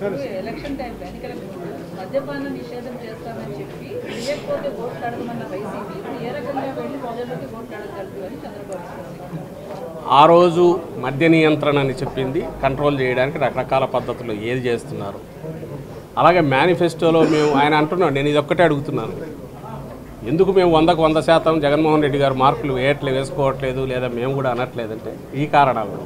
Election time ఎన్నికల మద్యపాన నిషేధం చేస్తామని చెప్పి చేయకపోతే ఓట్లు అడగమన్న వైసీపీ ఏ రకంగా వెళ్ళి ప్రజల్లోకి ఓట్లు అడగగలదు అని చంద్రబాబు ఆ రోజు మద్య నియంత్రణ అని చెప్పింది కంట్రోల్ చేయడానికి రకరకాల పద్ధతులు ఏది చేస్తున్నారు. అలాగే మేనిఫెస్టోలో మేము ఆయన అంటున్నాడు, నేను ఇది ఒక్కటే అడుగుతున్నాను, ఎందుకు మేము 100% జగన్మోహన్ రెడ్డి గారు మార్కులు వేసుకోవట్లేదు లేదా మేము కూడా అనట్లేదంటే ఈ కారణాలు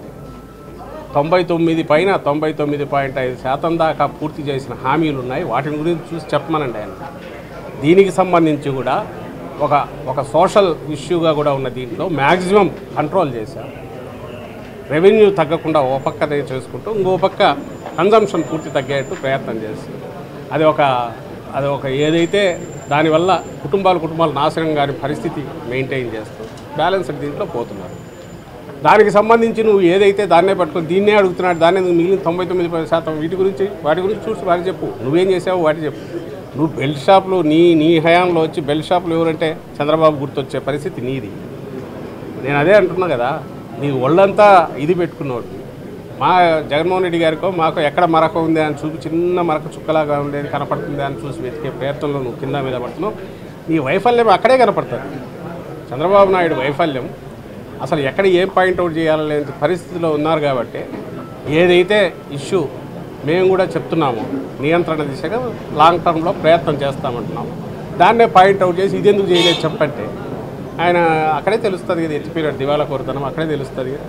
99 పైన 99.5% దాకా పూర్తి చేసిన హామీలు ఉన్నాయి. వాటిని గురించి చూసి చెప్పమనండి ఆయన. దీనికి సంబంధించి కూడా ఒక సోషల్ ఇష్యూగా కూడా ఉన్న దీంట్లో మ్యాక్సిమం కంట్రోల్ చేశాం. రెవెన్యూ తగ్గకుండా ఓ పక్కనే చేసుకుంటూ ఇంకో పక్క కన్జంప్షన్ పూర్తి తగ్గేట్టు ప్రయత్నం చేస్తాం. అది ఒక ఏదైతే దానివల్ల కుటుంబాలు నాశనం కాని పరిస్థితి మెయింటైన్ చేస్తూ బ్యాలెన్స్ దీంట్లో పోతున్నారు. దానికి సంబంధించి నువ్వు ఏదైతే దాన్నే పట్టుకొని దీన్నే అడుగుతున్నాడు, దాన్ని మిగిలిన 99% వాటి గురించి చూసి వాటి చెప్పు, నువ్వేం చేసావు వాటి చెప్పు. నువ్వు బెల్ట్ షాపులు నీ హయాంలో వచ్చి బెల్ట్ షాపులు ఎవరంటే చంద్రబాబు గుర్తొచ్చే పరిస్థితి నీది. నేను అదే అంటున్నా కదా, నీ ఒళ్ళంతా ఇది పెట్టుకున్నాడు. మా జగన్మోహన్ రెడ్డి గారికో మాకు ఎక్కడ మరక ఉంది అని చూపి చిన్న మరక చుక్కలాగా ఉండేది కనపడుతుంది అని చూసి వెతికే ప్రయత్నంలో నువ్వు కింద మీద పడుతున్నావు. నీ వైఫల్యం అక్కడే కనపడుతుంది. చంద్రబాబు నాయుడు వైఫల్యం అసలు ఎక్కడ ఏం పాయింట్అవుట్ చేయాలనే పరిస్థితిలో ఉన్నారు. కాబట్టి ఏదైతే ఇష్యూ మేము కూడా చెప్తున్నాము నియంత్రణ దిశగా లాంగ్ టర్మ్లో ప్రయత్నం చేస్తామంటున్నాము, దాన్నే పాయింట్అవుట్ చేసి ఇది ఎందుకు చేయలేదు చెప్పంటే ఆయన అక్కడే తెలుస్తుంది కదా, ఎత్తిపోయినట్టు దివాలా కోరుతున్నాం అక్కడే తెలుస్తుంది కదా.